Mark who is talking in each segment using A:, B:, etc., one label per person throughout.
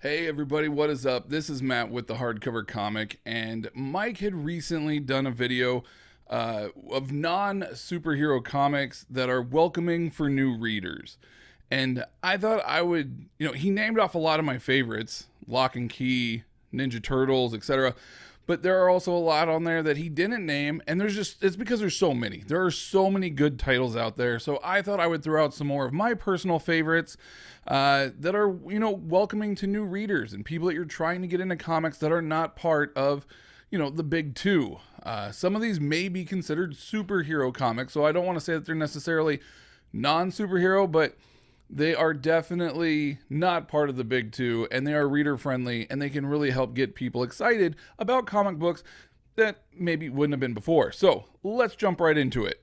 A: Hey everybody, what is up? This is Matt with the Hardcover Comic, and Mike had recently done a video of non-superhero comics that are welcoming for new readers. And I thought I would, he named off a lot of my favorites, Lock and Key, Ninja Turtles, etc. But there are also a lot on there that he didn't name, and it's because there's so many. There are so many good titles out there, so I thought I would throw out some more of my personal favorites that are, welcoming to new readers and people that you're trying to get into comics that are not part of, the big two. Some of these may be considered superhero comics, so I don't want to say that they're necessarily non-superhero, but they are definitely not part of the big two, and they are reader friendly, and they can really help get people excited about comic books that maybe wouldn't have been before. So let's jump right into it.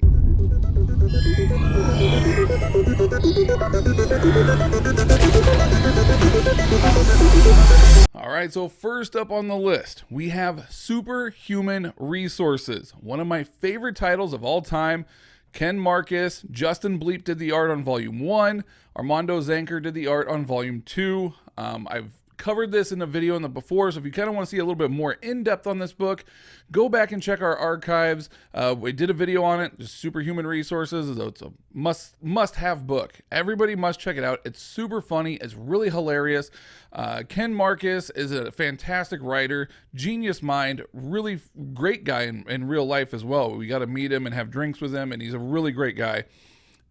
A: Alright, so first up on the list, we have Superhuman Resources, one of my favorite titles of all time. Ken Marcus, Justin Bleep did the art on Volume 1. Armando Zanker did the art on Volume 2. I've covered this in a video in the before, so if you kind of want to see a little bit more in-depth on this book, go back and check our archives. We did a video on it, just Superhuman Resources. It's a must-have book. Everybody must check it out. It's super funny. It's really hilarious. Ken Marcus is a fantastic writer, genius mind, really great guy in real life as well. We got to meet him and have drinks with him, and he's a really great guy.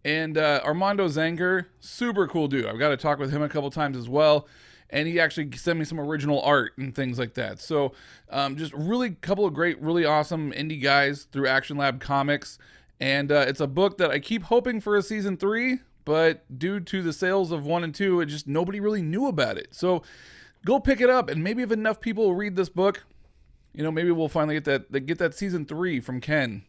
A: And Armando Zanker, super cool dude. I've got to talk with him a couple times as well. And he actually sent me some original art and things like that. So just really couple of great, really awesome indie guys through Action Lab Comics. And it's a book that I keep hoping for a season 3, but due to the sales of 1 and 2, nobody really knew about it. So go pick it up, and maybe if enough people read this book, maybe we'll finally get that season 3 from Ken.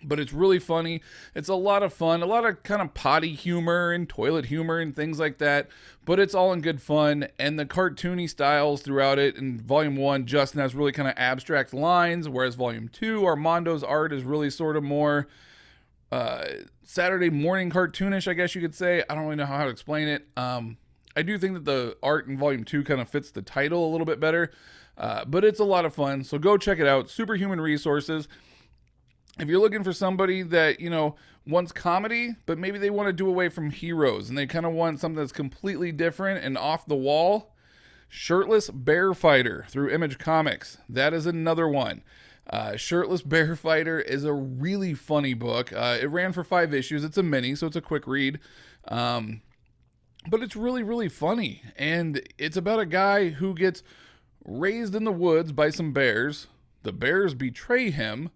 A: But it's really funny. It's a lot of fun, a lot of kind of potty humor and toilet humor and things like that. But it's all in good fun. And the cartoony styles throughout it. In Volume 1, Justin has really kind of abstract lines, whereas Volume 2, Armando's art is really sort of more Saturday morning cartoonish, I guess you could say. I don't really know how to explain it. I do think that the art in Volume 2 kind of fits the title a little bit better. But it's a lot of fun. So go check it out. Superhuman Resources. If you're looking for somebody that, wants comedy, but maybe they want to do away from heroes and they kind of want something that's completely different and off the wall, Shirtless Bear-Fighter through Image Comics. That is another one. Shirtless Bear-Fighter is a really funny book. It ran for 5 issues. It's a mini, so it's a quick read. But it's really, really funny. And it's about a guy who gets raised in the woods by some bears. The bears betray him.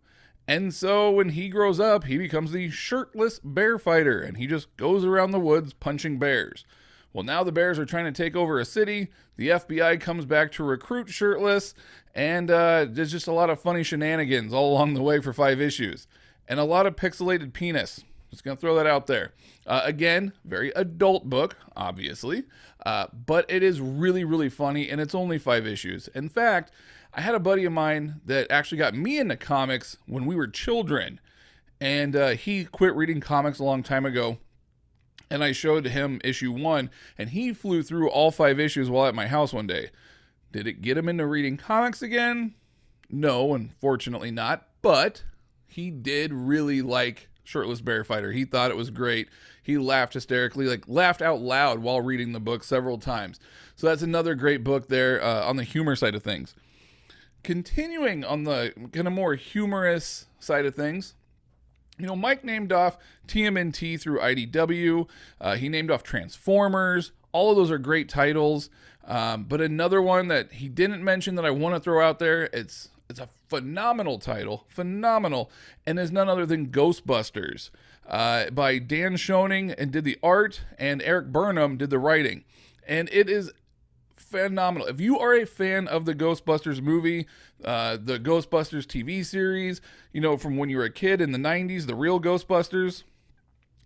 A: And so when he grows up, he becomes the Shirtless Bear-Fighter, and he just goes around the woods punching bears. Well, now the bears are trying to take over a city. The FBI comes back to recruit Shirtless, and there's just a lot of funny shenanigans all along the way for 5 issues. And a lot of pixelated penis. Just going to throw that out there. Again, very adult book, obviously, but it is really, really funny, and it's only 5 issues. In fact, I had a buddy of mine that actually got me into comics when we were children, and he quit reading comics a long time ago, and I showed him issue 1, and he flew through all 5 issues while at my house one day. Did it get him into reading comics again? No, unfortunately not, but he did really like Shirtless Bear-Fighter. He thought it was great. He laughed hysterically, laughed out loud while reading the book several times. So that's another great book there on the humor side of things. Continuing on the kind of more humorous side of things, Mike named off TMNT through IDW. He named off Transformers. All of those are great titles. But another one that he didn't mention that I want to throw out there, it's a phenomenal title, phenomenal, and is none other than Ghostbusters by Dan Schoening, and did the art, and Eric Burnham did the writing. And it is phenomenal. If you are a fan of the Ghostbusters movie, the Ghostbusters TV series, from when you were a kid in the 90s, the real Ghostbusters,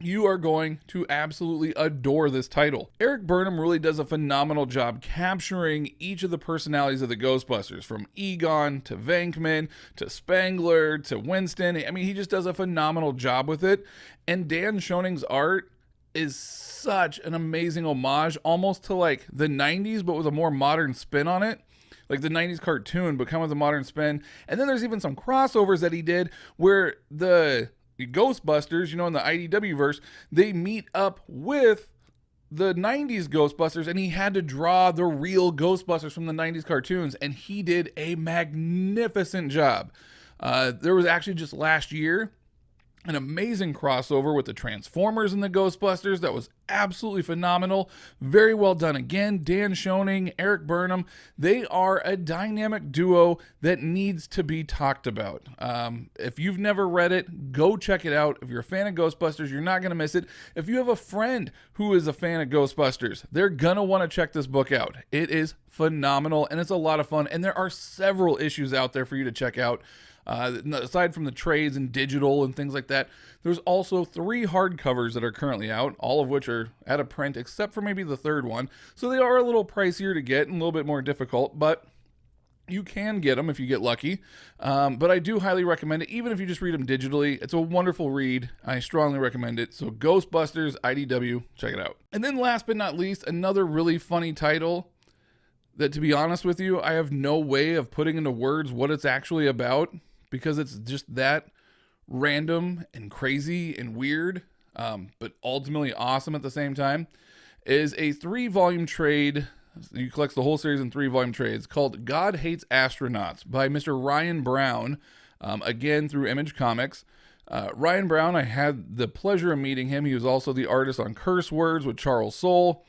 A: you are going to absolutely adore this title. Eric Burnham really does a phenomenal job capturing each of the personalities of the Ghostbusters, from Egon to Venkman to Spangler to Winston. I mean, he just does a phenomenal job with it. And Dan Schoening's art is such an amazing homage, almost to like the 90s, but with a more modern spin on it. Like the 90s cartoon, but kind of with a modern spin. And then there's even some crossovers that he did where the Ghostbusters, you know, in the IDW verse, they meet up with the 90s Ghostbusters, and he had to draw the real Ghostbusters from the 90s cartoons, and he did a magnificent job. There was actually just last year an amazing crossover with the Transformers and the Ghostbusters that was absolutely phenomenal. Very well done. Again, Dan Schoening, Eric Burnham, they are a dynamic duo that needs to be talked about. If you've never read it, go check it out. If you're a fan of Ghostbusters, you're not going to miss it. If you have a friend who is a fan of Ghostbusters, they're going to want to check this book out. It is phenomenal, and it's a lot of fun, and there are several issues out there for you to check out. Aside from the trades and digital and things like that, there's also 3 hardcovers that are currently out, all of which are out of print except for maybe the 3rd one. So they are a little pricier to get and a little bit more difficult, but you can get them if you get lucky. But I do highly recommend it, even if you just read them digitally. It's a wonderful read. I strongly recommend it. So Ghostbusters, IDW, check it out. And then last but not least, another really funny title that, to be honest with you, I have no way of putting into words what it's actually about, because it's just that random and crazy and weird, but ultimately awesome at the same time, is a 3-volume trade. He collects the whole series in 3-volume trades called God Hates Astronauts by Mr. Ryan Brown, again through Image Comics. Ryan Brown, I had the pleasure of meeting him. He was also the artist on Curse Words with Charles Soule.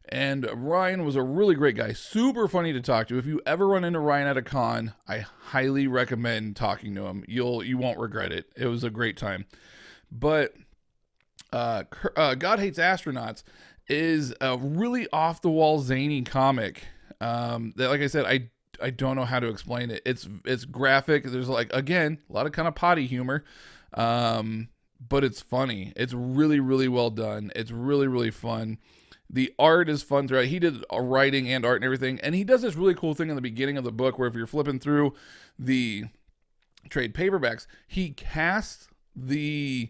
A: And Ryan was a really great guy, super funny to talk to. If you ever run into Ryan at a con, I highly recommend talking to him. You won't regret it. It was a great time. But God Hates Astronauts is a really off-the-wall zany comic that, like I said, I don't know how to explain it. It's graphic. There's, like, again, a lot of kind of potty humor, but it's funny. It's really, really well done. It's really, really fun. The art is fun throughout. He did writing and art and everything. And he does this really cool thing in the beginning of the book where if you're flipping through the trade paperbacks, he casts the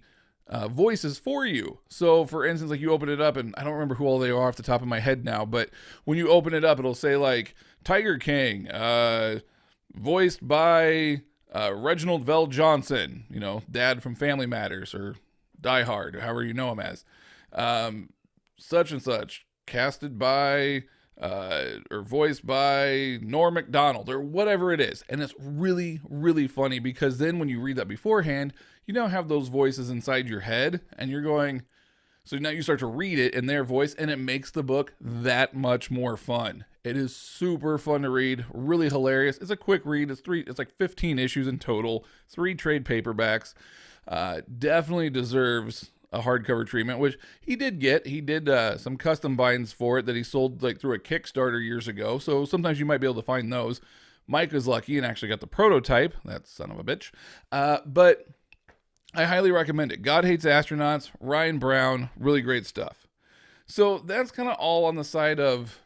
A: voices for you. So for instance, like you open it up, and I don't remember who all they are off the top of my head now, but when you open it up, it'll say like Tiger King, voiced by Reginald Vell Johnson, you know, Dad from Family Matters or Die Hard, or however you know him as. Such and such, casted by or voiced by Norm Macdonald or whatever it is. And it's really, really funny because then when you read that beforehand, you now have those voices inside your head and you're going, so now you start to read it in their voice and it makes the book that much more fun. It is super fun to read, really hilarious. It's a quick read. It's like 15 issues in total, 3 trade paperbacks. Definitely deserves a hardcover treatment, which he did get. He did some custom binds for it that he sold like through a Kickstarter years ago. So sometimes you might be able to find those. Mike was lucky and actually got the prototype. That son of a bitch. But I highly recommend it. God Hates Astronauts, Ryan Brown, really great stuff. So that's kind of all on the side of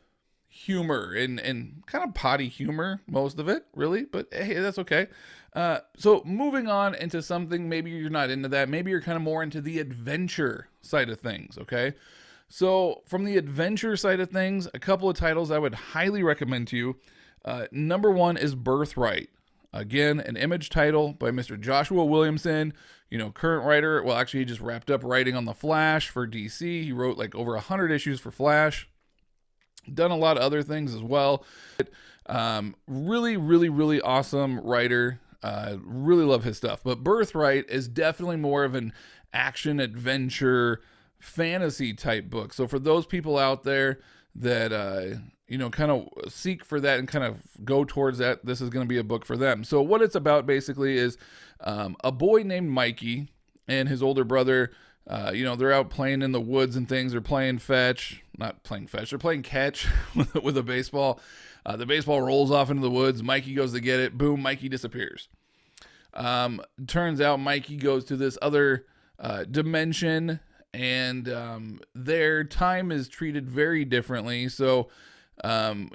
A: humor and kind of potty humor, most of it, really. But hey, that's okay. So moving on into something, maybe you're not into that. Maybe you're kind of more into the adventure side of things, okay? So from the adventure side of things, a couple of titles I would highly recommend to you. Number 1 is Birthright. Again, an Image title by Mr. Joshua Williamson, you know, current writer. Well, actually, he just wrapped up writing on The Flash for DC. He wrote like over 100 issues for Flash. Done a lot of other things as well. Really, really, really awesome writer. Really love his stuff. But Birthright is definitely more of an action, adventure, fantasy type book. So for those people out there that, you know, kind of seek for that and kind of go towards that, this is going to be a book for them. So what it's about basically is a boy named Mikey and his older brother. You know, they're out playing in the woods and things. They're playing fetch. Not playing fetch. They're playing catch with a baseball. The baseball rolls off into the woods. Mikey goes to get it. Boom, Mikey disappears. Turns out Mikey goes to this other dimension, and their time is treated very differently. So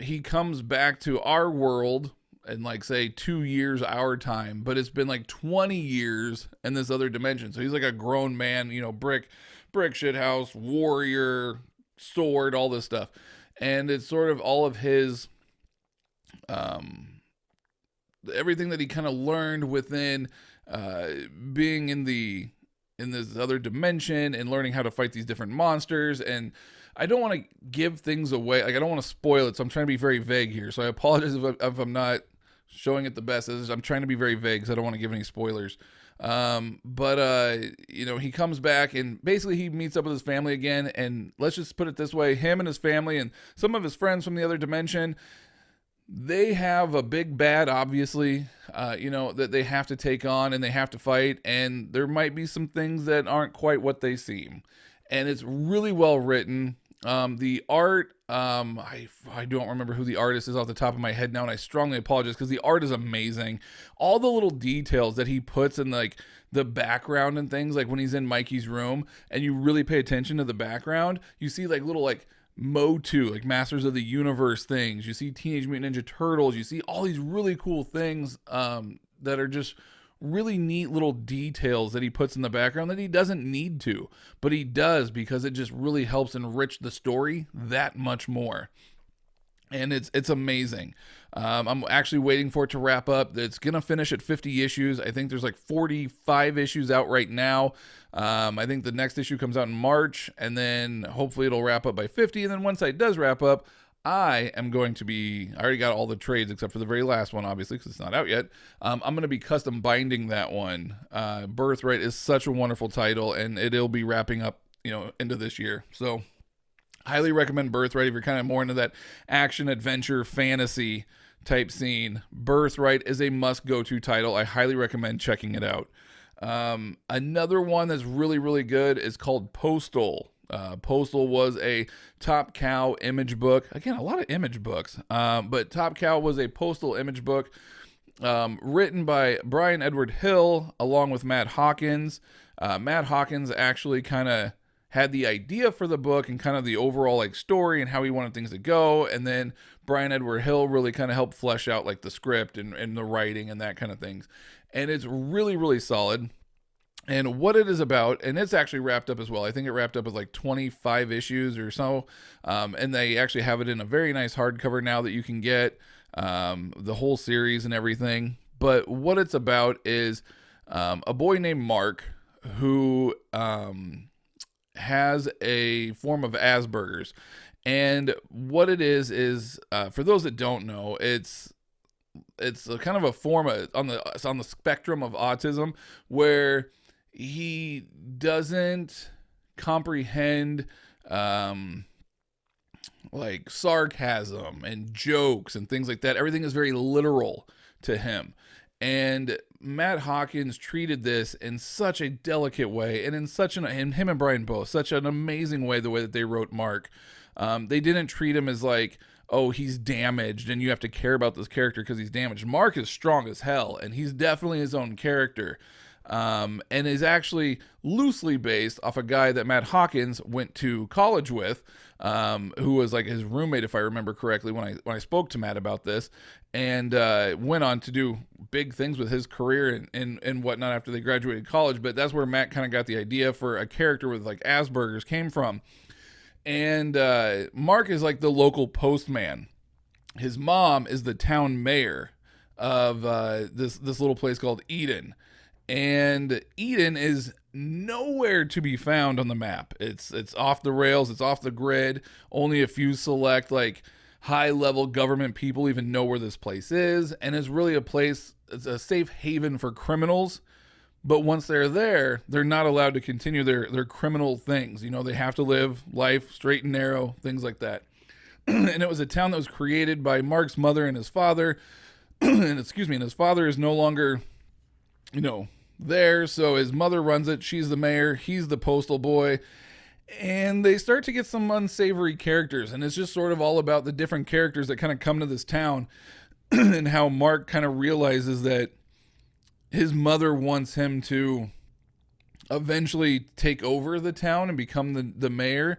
A: he comes back to our world in like say 2 years our time, but it's been like 20 years in this other dimension. So he's like a grown man, brick shithouse, warrior, sword, all this stuff. And it's sort of all of his everything that he kind of learned within being in this other dimension and learning how to fight these different monsters. And I don't want to give things away. Like, I don't want to spoil it, so I'm trying to be very vague here. So I apologize if I'm not showing it the best. I'm trying to be very vague because I don't want to give any spoilers. But he comes back and basically he meets up with his family again. And let's just put it this way. Him and his family and some of his friends from the other dimension, they have a big bad, obviously, that they have to take on and they have to fight. And there might be some things that aren't quite what they seem. And it's really well written. The art, I don't remember who the artist is off the top of my head now, and I strongly apologize because the art is amazing. All the little details that he puts in like the background and things, like when he's in Mikey's room and you really pay attention to the background, you see like little like Motu, like Masters of the Universe things. You see Teenage Mutant Ninja Turtles. You see all these really cool things that are just really neat little details that he puts in the background that he doesn't need to, but he does because it just really helps enrich the story that much more. And it's amazing. I'm actually waiting for it to wrap up. It's going to finish at 50 issues. I think there's like 45 issues out right now. I think the next issue comes out in March, and then hopefully it'll wrap up by 50. And then once it does wrap up, I already got all the trades except for the very last one, obviously, because it's not out yet. I'm going to be custom binding that one. Birthright is such a wonderful title, and it'll be wrapping up, into this year. So highly recommend Birthright if you're kind of more into that action, adventure, fantasy type scene. Birthright is a must-go-to title. I highly recommend checking it out. Another one that's really, really good is called Postal. Postal was a Top Cow image book. Again, a lot of image books. But Top Cow was a Postal image book written by Brian Edward Hill along with Matt Hawkins. Matt Hawkins actually kind of had the idea for the book and kind of the overall like story and how he wanted things to go. And then Brian Edward Hill really kind of helped flesh out like the script and the writing and that kind of things. And it's really, really solid. And what it is about, and it's actually wrapped up as well. I think it wrapped up with like 25 issues or so. And they actually have it in a very nice hardcover now that you can get the whole series and everything. But what it's about is a boy named Mark who has a form of Asperger's. And what it is for those that don't know, it's a kind of a form on the spectrum of autism where he doesn't comprehend like sarcasm and jokes and things like that. Everything is very literal to him. And Matt Hawkins treated this in such a delicate way and and him and Brian both, such an amazing way, the way that they wrote Mark. They didn't treat him as like, oh, he's damaged and you have to care about this character because he's damaged. Mark is strong as hell and he's definitely his own character. And is actually loosely based off a guy that Matt Hawkins went to college with, who was like his roommate, if I remember correctly, when I spoke to Matt about this, and went on to do big things with his career and whatnot after they graduated college. But that's where Matt kind of got the idea for a character with like Asperger's came from. And Mark is like the local postman. His mom is the town mayor of this little place called Eden. And Eden is nowhere to be found on the map. It's off the rails. It's off the grid. Only a few select like high-level government people even know where this place is. And it's really it's a safe haven for criminals. But once they're there, they're not allowed to continue their criminal things. They have to live life straight and narrow, things like that. And it was a town that was created by Mark's mother and his father. And his father is no longer there. So his mother runs it. She's the mayor. He's the postal boy. And they start to get some unsavory characters. And it's just sort of all about the different characters that kind of come to this town and how Mark kind of realizes that his mother wants him to eventually take over the town and become the mayor.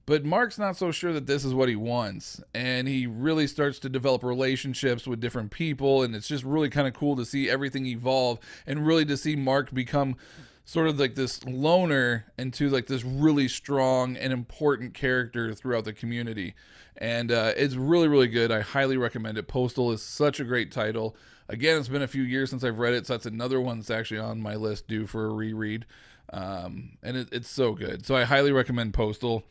A: But Mark's not so sure that this is what he wants, and he really starts to develop relationships with different people, and it's just really kind of cool to see everything evolve, and really to see Mark become sort of like this loner into like this really strong and important character throughout the community. And it's really, really good. I highly recommend it. Postal is such a great title. Again, it's been a few years since I've read it, so that's another one that's actually on my list due for a reread. And it's so good. So I highly recommend Postal.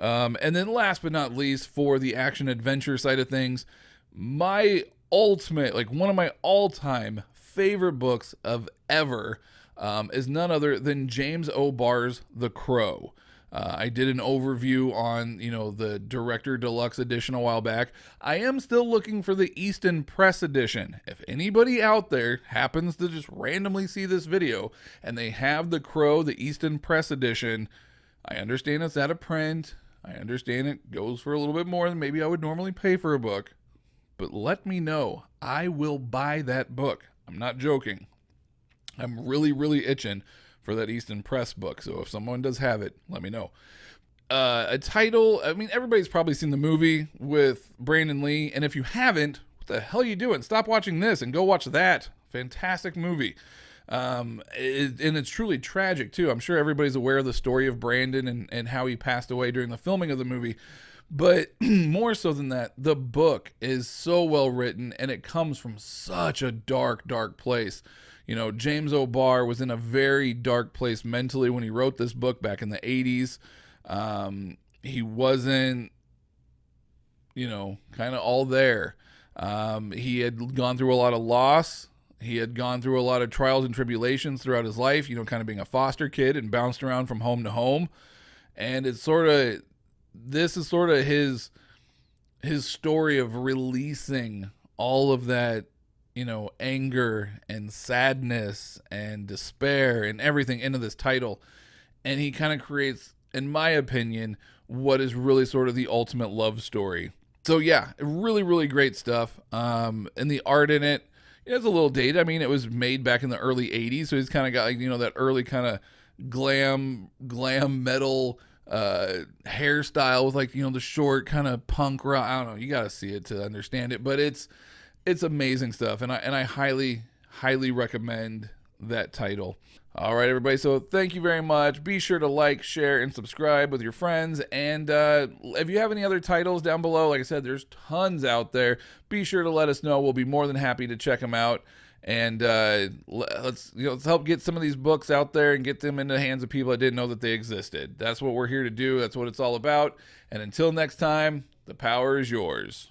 A: And then last but not least, for the action adventure side of things, my ultimate, like one of my all-time favorite books of ever is none other than James O'Barr's The Crow. I did an overview on, the Director Deluxe edition a while back. I am still looking for the Easton Press edition. If anybody out there happens to just randomly see this video and they have The Crow, the Easton Press edition, I understand it's out of print. I understand it goes for a little bit more than maybe I would normally pay for a book. But let me know. I will buy that book. I'm not joking. I'm really, really itching for that Easton Press book. So if someone does have it, let me know. A title, I mean, everybody's probably seen the movie with Brandon Lee. And if you haven't, what the hell are you doing? Stop watching this and go watch that. Fantastic movie. And it's truly tragic, too. I'm sure everybody's aware of the story of Brandon and how he passed away during the filming of the movie. But more so than that, the book is so well written, and it comes from such a dark, dark place. James O'Barr was in a very dark place mentally when he wrote this book back in the 80s. He wasn't, kind of all there. He had gone through a lot of loss. He had gone through a lot of trials and tribulations throughout his life, kind of being a foster kid and bounced around from home to home. And this is sort of his story of releasing all of that, anger and sadness and despair and everything into this title. And he kind of creates, in my opinion, what is really sort of the ultimate love story. So yeah, really, really great stuff. And the art in it, it's a little dated. I mean, it was made back in the early 80s, so he's kind of got that early kind of glam metal hairstyle with the short kind of punk rock. I don't know, you got to see it to understand it, but it's amazing stuff, and I highly, highly recommend that title. All right, everybody, so thank you very much. Be sure to like, share, and subscribe with your friends, and if you have any other titles down below, like I said, there's tons out there. Be sure to let us know. We'll be more than happy to check them out, and let's help get some of these books out there and get them into the hands of people that didn't know that they existed. That's what we're here to do. That's what it's all about, and until next time, the power is yours.